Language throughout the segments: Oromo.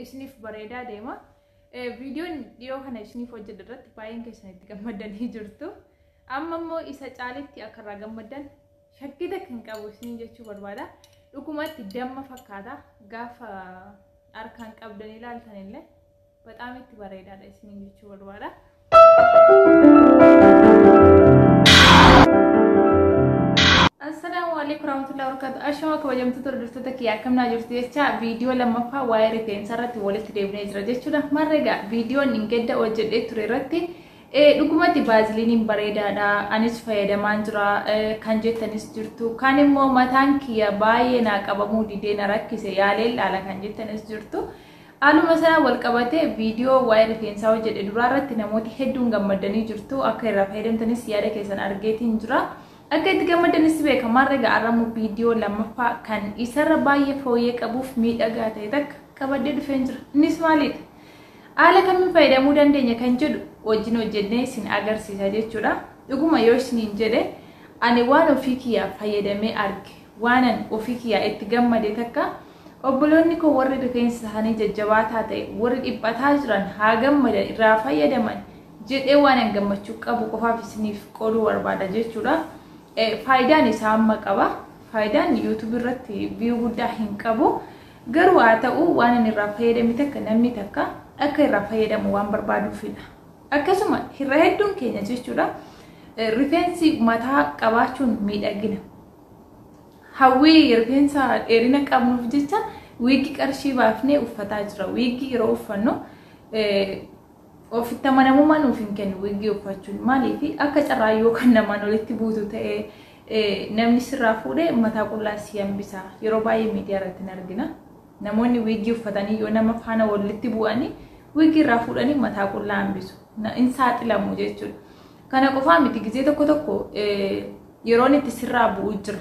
isiniif bareedaa deema. Viidiyoon dhiyoo kana isiniif hojjedhe irratti baay'een keessanitti gammadanii jirtu. Amma immoo isa caalitti akka irraa gammaddan shakkii takka hin qabu isiniin jechuu barbaada. Dhugumatti damma fakkaata gaafa harkaan qabdan ilaaltan illee bataam itti bareedaadha isiniin jechuu barbaada. Assalamu alaikum warahmatullahi wabarakatuh. Ashama kabajamtoota hordoftoota kiyyaa akkamnaa jirtu jecha viidiyoo lammaffaa waa'ee rifeensa irratti walitti deebinee jira jechuudha. Marreega viidiyoon ingedda hojjedhee ture irratti dhugumatti baaziliiniin bareedaadha. Anis fayyadamaan jira kan jettanis jirtu. Kan immoo mataan kiyya baay'ee naa qabamuu didee na rakkise yaalee ilaala kan jettanis jirtu. Haaluma sana wal qabatee viidiyoo waa'ee rifeensaa hojjedhe duraa irratti namooti hedduun gammadanii jirtu. Akka irraa fayyadamtanis yaada keessan argeetiin jira. Akka itti gammadanis beekamaa rega arramu viidiyoo lammaffaa kan isarra baay'ee fooyyee qabuuf miidhagaa ta'e takka qabadee dhufeen jira. Innis maalidha? Haala kamiin fayyadamuu dandeenya kan jedhu wajjin hojjennee isin agarsiisa jechuudha. Dhuguma yoo isiniin jedhe ani waan ofii kiyyaa fayyadamee arge waanan ofii kiyyaa itti gammade takka obboloonni koo warri rifeensa isaanii jajjabaataa ta'e warri dhiphataa jiran haa gammadan irraa fayyadaman jedhee waanan gammachuu qabu qofaaf isiniif qooduu barbaada jechuudha. Faayidaan isaa amma qaba. Faayidaan YouTube irratti view guddaa hin qabu. Garuu haa ta'u waan inni irraa fayyadame takka namni takka akka irraa fayyadamu waan barbaaduufidha. Akkasuma hirra hedduun keenya jechuudha. Rifeensi mataa qabaachuun miidhagina. Hawwii rifeensa dheerina qabnuuf jecha wiigii qarshii baafnee uffataa jira. Wiigii yeroo uffannu ofitti amanamummaa nuuf hin kennu wiigii uffachuun maaliif akka carraayyoo kan namaan walitti buutu ta'ee namni sirraa fuudhee mataa qullaa si hambisa. Yeroo baay'ee miidiyaa irratti argina. Namoonni wiigii uffatanii yoo nama faana walitti bu'anii wiigii irraa fuudhanii mataa qullaa hambisu. In saaxilamu jechuudha. Kana qofaa miti gizee tokko tokko yeroon itti sirraa bu'u jira.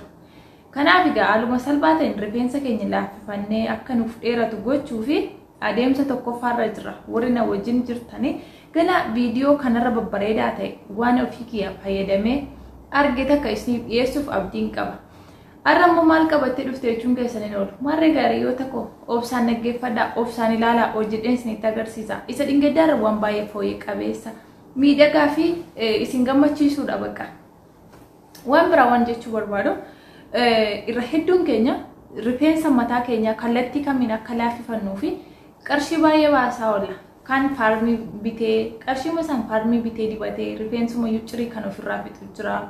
Kanaaf egaa haaluma salphaa ta'een rifeensa keenya laaffifannee akka nuuf dheeratu gochuu fi adeemsa tokkoffaarra jira. Warri na wajjin jirtanii gana viidiyoo kanarra babbareedaa ta'e waan ofii kiyyaa fayyadamee arge takka isiniif dhiyeessuuf abdiin qaba. Har'a immoo maal qabattee dhufte jechuun keessaniin oolu. Marree gaarii yoo ta'u obsaan dhaggeeffadhaa, obsaan ilaalaa, hojjedheen isinitti agarsiisa. Isa dhingeddaarra waan baay'ee fooyyee qabeessa, miidhagaa fi isin gammachiisuudha bakka. Waan biraa waan jechuu barbaadu irra hedduun keenya rifeensa mataa keenyaa kallattii kamiin akka laaffifannuu fi qarshii baay'ee baasaa oolla. Kan faarmii bitee qarshii masaan faarmii bitee dibatee rifeensuma yuucirii kan ofirraa fixu jira.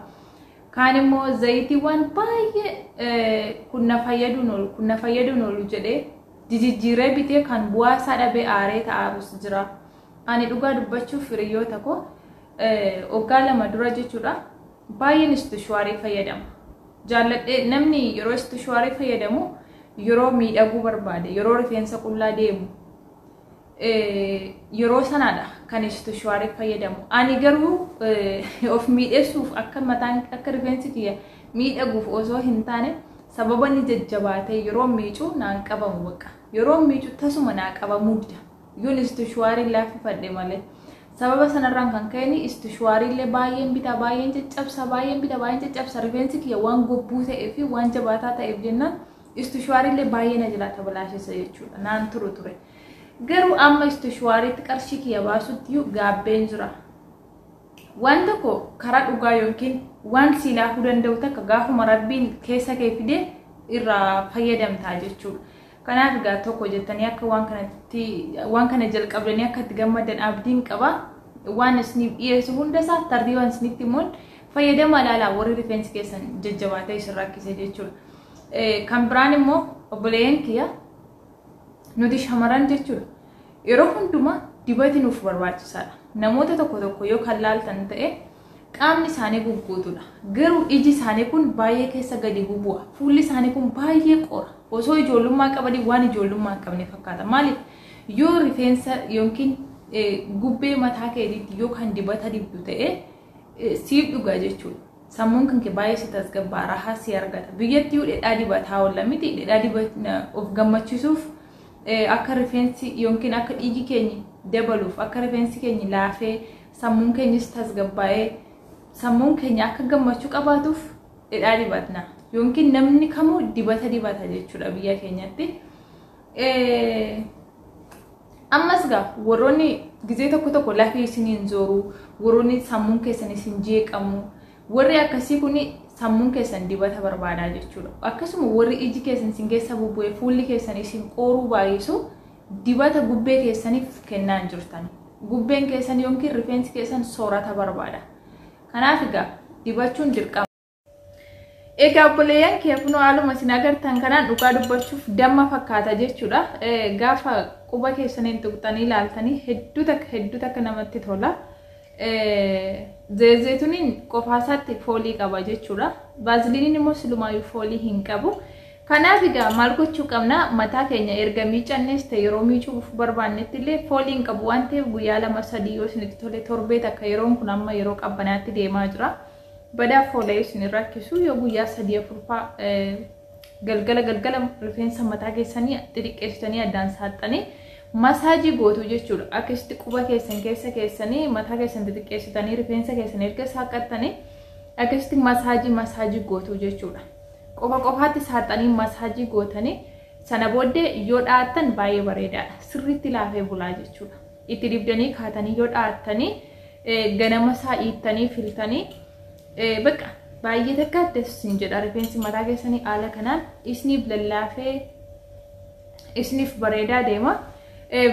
Kan immoo zayitiiwwan baay'ee kunna fayyaduun oolu jedhee jijjiiree bitee kan bu'aa isaa dhabee aaree ta'arus jira. Ani dhugaa dubbachuuf hiriyoota koo waggaa 2 dura jechuudha baay'een istishuwaarii fayyadama. Jaalladhee namni yeroo istishuwaarii fayyadamu yeroo miidhaguu barbaade yeroo rifeensa qullaa deemu yeroo sanaadha kan istishuwaarii fayyadamu. Ani garuu of miidhessuuf akka mataan akka rifeensi kiyya miidhaguuf osoo hin taane sababa inni jajjabaatee yeroo miicuu naan qabamu bakka. Yeroo miicuu tasuma naa qabamuu dida. Yoon istishuwaarii laaffifadhe malee. Sababa sanarraan kan ka'e istishuwaarii illee baay'een bitaa baay'een caccabsa rifeensi kiyya waan gobbuu ta'ee fi waan jabaataa ta'eef jennaan istishuwaarii illee baay'ee na jala tabalaashessa jechuudha. Naan ture. Garuu amma istishuwaariitti qarshii kiyya baasutti gaabbeen jira. Waan tokko karaa dhugaa yookiin waan si laafuu danda'u takka gaafuma rabbiin keessa kee fidee irraa fayyadamtaa jechuudha. Kanaaf egaa tokko jettanii akka waan kana jalqabdanii akka itti gammadan abdiin qaba. Waan isiniif dhiyeessu hundasaa tartiibaan isinitti immoo fayyadama ilaalaa warri rifeensi keessan jajjabaatee isin rakkise jechuudha. Kan biraan immoo obboleeyyan kiyya nuti shamaran jechuudha. Yeroo hundumaa dibati nuuf barbaachisaadha. Namoota tokko yoo kan laaltan ta'e qaamni isaanii gugguutudha. Garuu iji isaanii kun baay'ee keessa gadi bubu'a. Fuulli isaanii kun baay'ee qora. Osoo ijoollummaa qabanii waan ijoollummaa hin qabne fakkaata. Maaliif yoo rifeensa yookiin gubbee mataa keetiitti yoo kan dibata dibdu ta'e siif dhuga jechuudha. Sammuun kan kee baay'ee si tasgabbaa rahaa si argata. Biyyatti yoo dhedhaa dibataa oolla miti dhedhaa dibata of gammachiisuuf akka rifeensi yookiin akka dhiigi keenya dabaluuf akka rifeensi keenya laafee sammuun keenyas tasgabbaa'ee sammuun keenya akka gammachuu qabaatuuf dhedhaa dibatna. Yookiin namni kamuu dibata jechuudha biyya keenyatti. ammas gaa warroonni gizee tokko lafee isiniin zooru warroonni sammuun keessan isin jeeqamu warri akkasii kuni sammuun keessan dibata barbaadaa jechuudha akkasuma warri iji keessan isin keessa bubbu'ee fuulli keessan isin qooruu baay'isu dibata gubbee keessaniif kennaan jirtan gubbeen keessan yookiin rifeensi keessan soorata barbaada kanaaf egaa dibachuun dirqama egaa obboleeyyan kee kunoo haaluma isin agartan kanaan dhugaa dubbachuuf damma fakkaata jechuudha gaafa quba keessaniin tuqxanii ilaaltanii hedduu takka namatti tola zeyzeetuniin qofaasaatti foolii qaba jechuudha baaziliiniin immoo silumaayyuu foolii hin qabu kanaaf egaa maal gochuu qabna mataa keenya erga miicannees ta'e yeroo miicuuf barbaannetti illee foolii hin qabu waan ta'eef guyyaa 2-3 yoo isinitti tole torbee takka yeroon kun amma yeroo qabbanaatti deemaa jira badaa foolii isin rakkisu yoo guyyaa 3-4 galgala rifeensa mataa keessanii xixiqqeessitanii addaan saaxxanii masaajii gootu jechuudha akkasitti quba keessan keessanii mataa keessan xixiqqeessitanii rifeensa keessan erga saaqqattanii akkasitti masaajii gootu jechuudha qofaatti saaxxanii masaajii gootanii sana booddee yoo dhaattan baay'ee bareedaadha sirriitti laafee bulaa jechuudha itti dibdanii kaatanii yoo dhaattanii ganama isaa hiittanii filtanii bakka baay'ee takka dessin jedha rifeensi mataa keessanii haala kanaan isniif lallaafee isniif bareedaa deema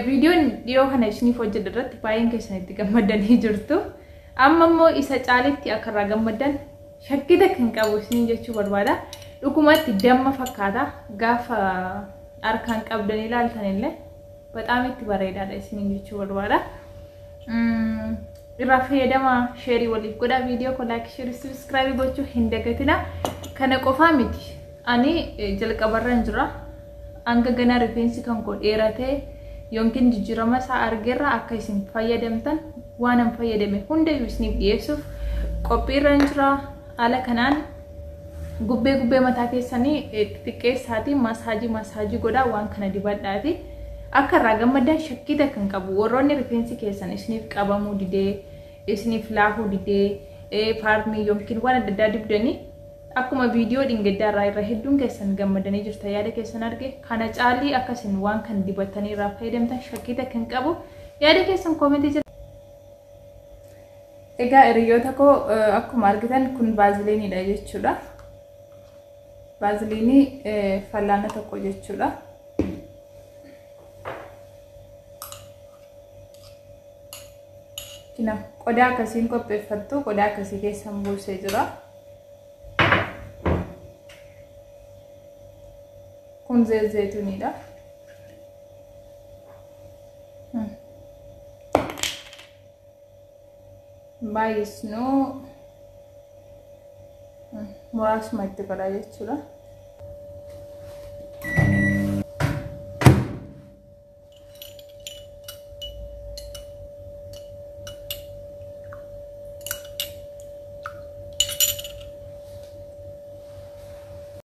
videoon dhiyoo kana isniif hojjedha irratti baay'een keessanitti gammadanii jirtu amma immoo isa caalitti akka irraa gammadan shakkii kan qabu isniin jechuu barbaada dhugumatti damma fakkaata gaafa harkaan qabdanii ilaaltan illee bataam itti bareedaadha isniin jechuu barbaada irraa fayyadama sheerii waliif godha viidiyoo ko laayik sheerii subscribe gochuu hin dagatina kana qofaa miti ani jalqabarran jira hanga gana rifeensi kan koo dheeratee yookiin jijjiirama isaa argeerra akka isin fayyadamtan waan an fayyadame hundayyuu isiniif dhiyeessuuf qophiirra jira haala kanaan gubbee mataa keessanii xixiqqeessaatii masaajii godhaa waan kana dibadhaati akka irraa gammadan shakkii kan qabu warroonni rifeensi keessan isiniif qabamuu didee isiniif laafuu didee paarmii yookiin waan adda addaa dibdanii akkuma viidiyoo dhingeddaa irraa hedduun keessan gammadanii jirta yaada keessan arge kana caalii akkasin waan kan dibatanii irraa fayyadamtan shakkii kan qabu yaada keessan koomentii jira egaa hiriyoota koo akkuma argitan kun baaziliiniidha jechuudha baaziliinii fallaana tokko jechuudha kina qodaa akkasiin qopheeffattu qodaa akkasii keessan buusee jira kun zeyzeetuniidha baay'isnuu muraasuma itti godhaa jechuudha